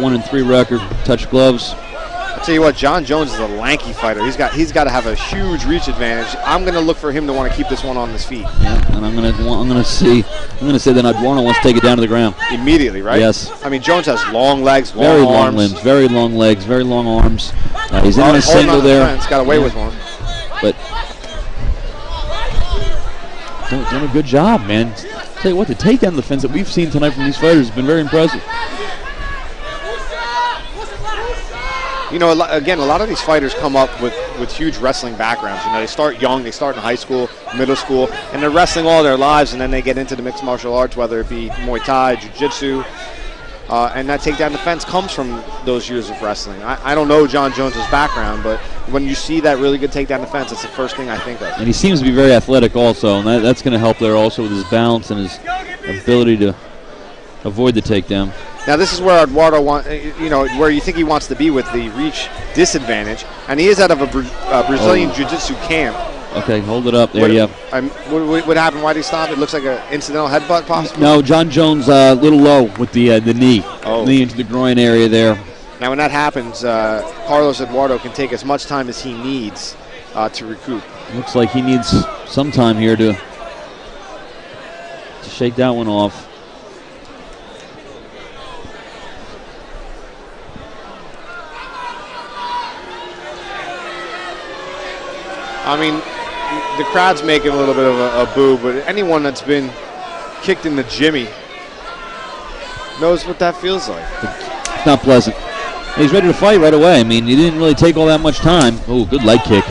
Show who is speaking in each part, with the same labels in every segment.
Speaker 1: 1-3 record. Touch gloves.
Speaker 2: I'll tell you what, Jon Jones is a lanky fighter. He's got to have a huge reach advantage. I'm going to look for him to want to keep this one on his feet.
Speaker 1: Yeah, and I'm going to say that Eduardo wants to take it down to the ground
Speaker 2: immediately, right?
Speaker 1: Yes.
Speaker 2: I mean, Jones has long legs,
Speaker 1: very
Speaker 2: long
Speaker 1: long
Speaker 2: arms,
Speaker 1: limbs, very long legs, very long arms. He's in a single there.
Speaker 2: He's got away with one.
Speaker 1: But done a good job, man. Tell you what, the takedown defense that we've seen tonight from these fighters has been very impressive.
Speaker 2: You know, again, a lot of these fighters come up with huge wrestling backgrounds. You know, they start young, they start in high school, middle school, and they're wrestling all their lives, and then they get into the mixed martial arts, whether it be Muay Thai, Jiu-Jitsu, and that takedown defense comes from those years of wrestling. I don't know Jon Jones's background, but when you see that really good takedown defense, it's the first thing I think of.
Speaker 1: And he seems to be very athletic also, and that's going to help there also with his balance and his ability to avoid the takedown.
Speaker 2: Now this is where Eduardo where you think he wants to be with the reach disadvantage, and he is out of a Brazilian Jiu-Jitsu camp.
Speaker 1: Okay, hold it up there,
Speaker 2: What happened? Why did he stop? It looks like an incidental headbutt, possibly?
Speaker 1: No, Jon Jones a little low with the knee. Knee into the groin area there.
Speaker 2: Now when that happens, Carlos Eduardo can take as much time as he needs to recoup.
Speaker 1: Looks like he needs some time here to shake that one off.
Speaker 2: I mean, the crowd's making a little bit of a boo, but anyone that's been kicked in the jimmy knows what that feels like.
Speaker 1: It's not pleasant. He's ready to fight right away. I mean, he didn't really take all that much time. Oh, good leg kick.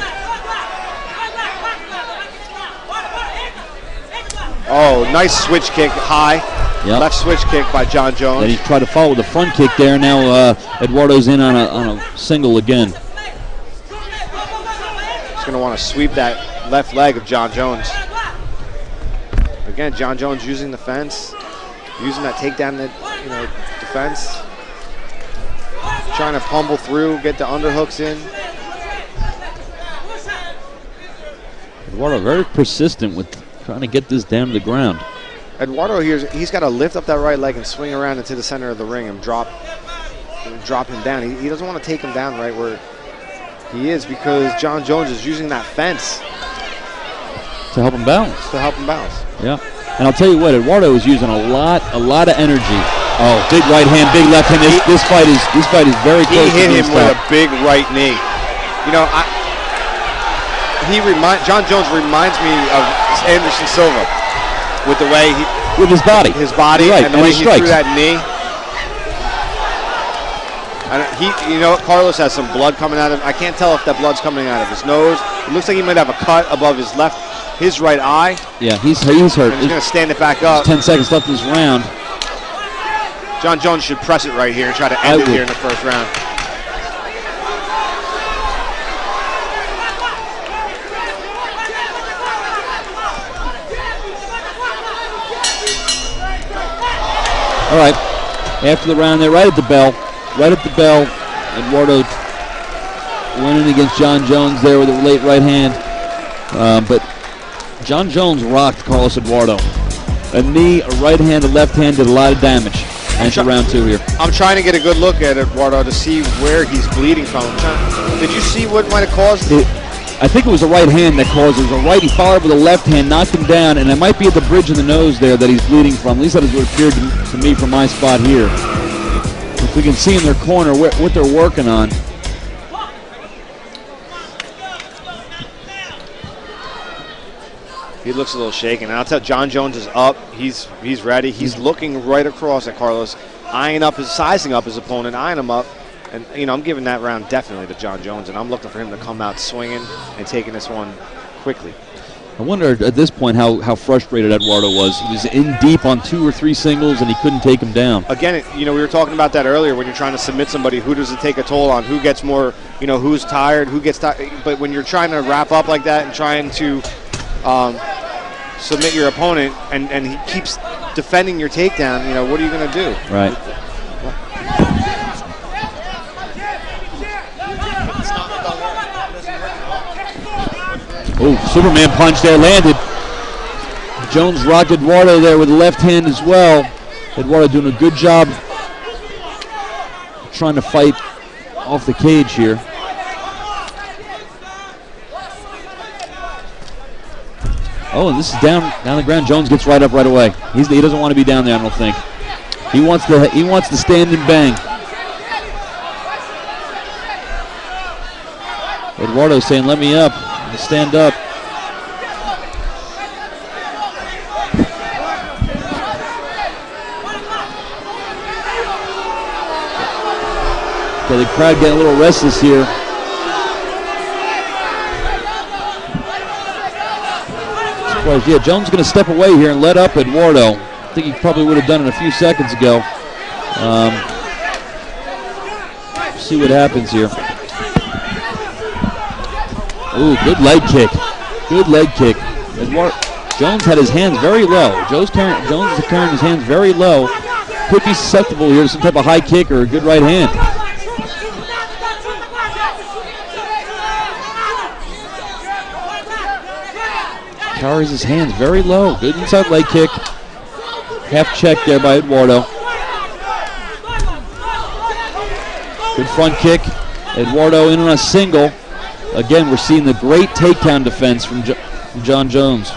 Speaker 2: Oh, nice switch kick high.
Speaker 1: Yep.
Speaker 2: Left switch kick by Jon Jones.
Speaker 1: Then he tried to follow with a front kick there. Now Eduardo's in on a single again.
Speaker 2: He's going to want to sweep that left leg of Jon Jones. Again, Jon Jones using the fence, using that takedown, defense, trying to pumble through, get the underhooks in.
Speaker 1: Eduardo very persistent with trying to get this down to the ground.
Speaker 2: Eduardo here, he's got to lift up that right leg and swing around into the center of the ring and drop him down. He doesn't want to take him down right where he is, because Jon Jones is using that fence
Speaker 1: to help him balance. Yeah, and I'll tell you what, Eduardo is using a lot of energy. Oh, big right hand, big left hand. This fight is very close.
Speaker 2: He hit him with a big right knee. You know, Jon Jones reminds me of Anderson Silva with the way
Speaker 1: with his body, right,
Speaker 2: and the way he threw that knee. And Carlos has some blood coming out of him. I can't tell if that blood's coming out of his nose. It looks like he might have a cut above his right eye.
Speaker 1: Yeah, he's hurt.
Speaker 2: And he's going to stand it back up.
Speaker 1: 10 seconds left in this round.
Speaker 2: Jon Jones should press it right here and try to end it here in the first round.
Speaker 1: All right, after the round there, right at the bell, Eduardo winning against Jon Jones there with a late right hand. But Jon Jones rocked Carlos Eduardo. A knee, a right hand, a left hand did a lot of damage. And for round two here.
Speaker 2: I'm trying to get a good look at Eduardo to see where he's bleeding from. Did you see what might have caused it?
Speaker 1: I think it was a right hand that caused it. It was a right. He followed with a left hand, knocked him down, and it might be at the bridge of the nose there that he's bleeding from. At least that is what appeared to me from my spot here. If we can see in their corner what they're working on.
Speaker 2: He looks a little shaken. And I'll tell you, Jon Jones is up. He's ready. He's looking right across at Carlos, sizing up his opponent, eyeing him up. And, I'm giving that round definitely to Jon Jones, and I'm looking for him to come out swinging and taking this one quickly.
Speaker 1: I wonder at this point how frustrated Eduardo was. He was in deep on 2 or 3 singles, and he couldn't take him down.
Speaker 2: Again, we were talking about that earlier. When you're trying to submit somebody, who does it take a toll on? Who gets more, who's tired, who gets tired? But when you're trying to wrap up like that and trying to submit your opponent, and he keeps defending your takedown, what are you going to do?
Speaker 1: Right. Oh, Superman punch there landed. Jones rocked Eduardo there with the left hand as well. Eduardo doing a good job trying to fight off the cage here. Oh, and this is down the ground. Jones gets right up right away. He doesn't want to be down there, I don't think. He wants to stand and bang. Eduardo saying, "Let me up. Stand up." Okay, the crowd getting a little restless here. Yeah, Jones going to step away here and let up Eduardo. I think he probably would have done it a few seconds ago. See what happens here. Ooh, good leg kick. Good leg kick. Jones had his hands very low. Jones is carrying his hands very low. Could be susceptible here to some type of high kick or a good right hand. Carries his hands very low. Good inside leg kick. Half check there by Eduardo. Good front kick. Eduardo in on a single. Again, we're seeing the great takedown defense from Jon Jones.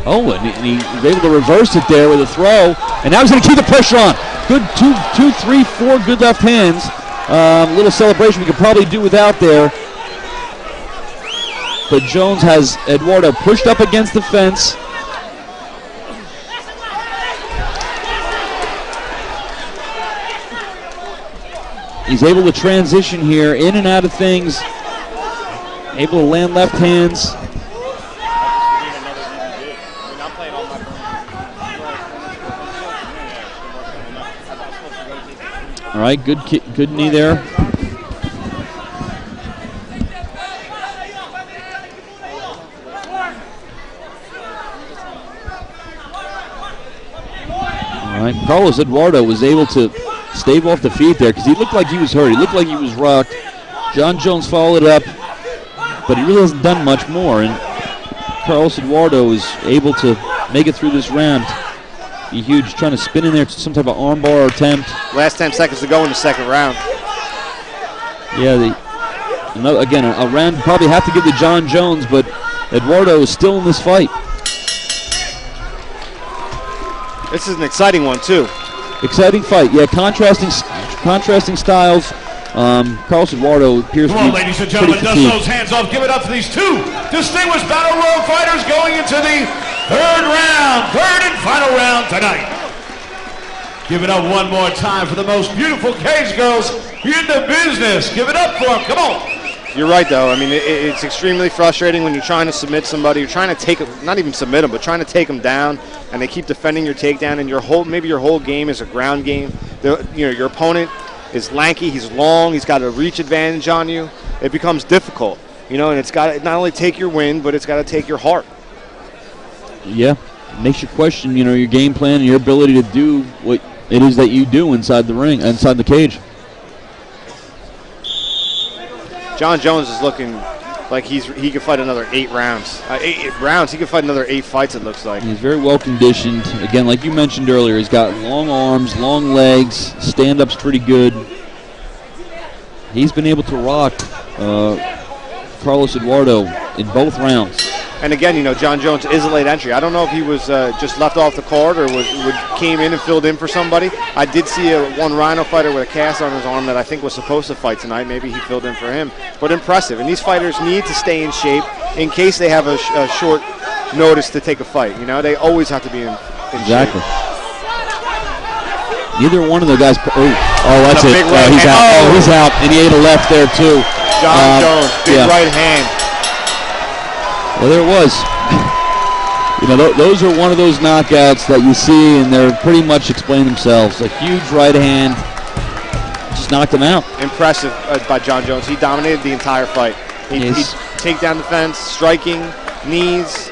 Speaker 1: Oh, and he was able to reverse it there with a throw. And now he's going to keep the pressure on. Good 2, 3, 4 good left hands. Little celebration we could probably do without there. But Jones has Eduardo pushed up against the fence. He's able to transition here, in and out of things. Able to land left hands. All right, good knee there. All right, Carlos Eduardo was able to stave off the feet there because he looked like he was hurt. He looked like he was rocked. Jon Jones followed up, but he really hasn't done much more. And Carlos Eduardo is able to make it through this round. Be huge, trying to spin in there to some type of armbar attempt.
Speaker 2: Last 10 seconds to go in the second round.
Speaker 1: Yeah, again, a round probably have to give to Jon Jones, but Eduardo is still in this fight.
Speaker 2: This is an exciting one, too.
Speaker 1: Exciting fight, yeah. Contrasting styles. Carlos Eduardo appears to be
Speaker 3: ladies and gentlemen, dust those hands off. Give it up for these two distinguished Battle Royal fighters going into the third and final round tonight. Give it up one more time for the most beautiful cage girls in the business. Give it up for them. Come on.
Speaker 2: You're right, though. I mean, it's extremely frustrating when you're trying to submit somebody. You're trying to take them, not even submit them, but trying to take them down, and they keep defending your takedown. And maybe your whole game is a ground game. Your opponent is lanky. He's long. He's got a reach advantage on you. It becomes difficult, and it's got to not only take your win, but it's got to take your heart.
Speaker 1: Yeah, it makes you question, your game plan and your ability to do what it is that you do inside the ring, inside the cage.
Speaker 2: Jon Jones is looking like he could fight another 8 rounds. 8 rounds. He could fight another 8 fights, it looks like.
Speaker 1: He's very well conditioned. Again, like you mentioned earlier, he's got long arms, long legs, stand-up's pretty good. He's been able to rock Carlos Eduardo in both rounds.
Speaker 2: And again, Jon Jones is a late entry. I don't know if he was just left off the card or came in and filled in for somebody. I did see one Rhino fighter with a cast on his arm that I think was supposed to fight tonight. Maybe he filled in for him. But impressive. And these fighters need to stay in shape in case they have a short notice to take a fight. They always have to be in
Speaker 1: exactly.
Speaker 2: shape.
Speaker 1: Neither one of the guys. That's it. He's out.
Speaker 2: Oh,
Speaker 1: he's out. And he ate a left there, too.
Speaker 2: Jon Jones, big right hand.
Speaker 1: Well, there it was. Those are one of those knockouts that you see, and they're pretty much explain themselves. A huge right hand just knocked him out.
Speaker 2: Impressive by Jon Jones. He dominated the entire fight. He takedown defense, striking, knees.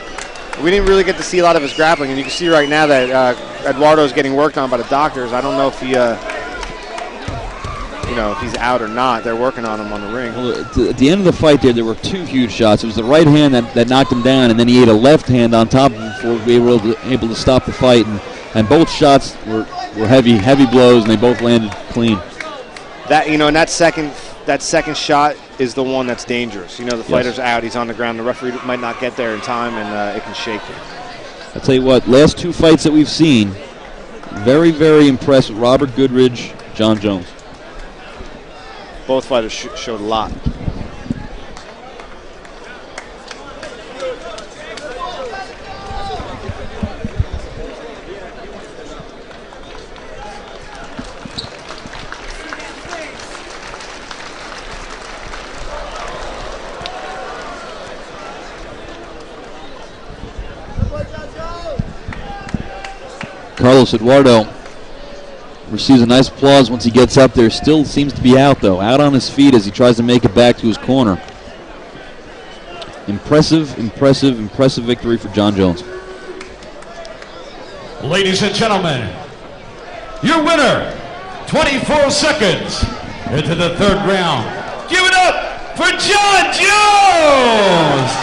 Speaker 2: We didn't really get to see a lot of his grappling, and you can see right now that Eduardo is getting worked on by the doctors. I don't know if he, if he's out or not. They're working on him on the ring.
Speaker 1: Well, at the end of the fight there were 2 huge shots. It was the right hand that knocked him down, and then he ate a left hand on top of him before we were able to stop the fight. And both shots were were heavy blows, and they both landed clean.
Speaker 2: That, you know, and that second shot is the one that's dangerous. You know, the fighter's out, he's on the ground, the referee might not get there in time, and it can shake you.
Speaker 1: I'll tell you what, last 2 fights that we've seen, very, very impressed with Robert Goodridge, Jon Jones.
Speaker 2: Both fighters showed a lot.
Speaker 1: Carlos Eduardo receives a nice applause once he gets up there. Still seems to be out, though. Out on his feet as he tries to make it back to his corner. Impressive victory for Jon Jones.
Speaker 3: Ladies and gentlemen, your winner, 24 seconds into the 3rd round. Give it up for Jon Jones!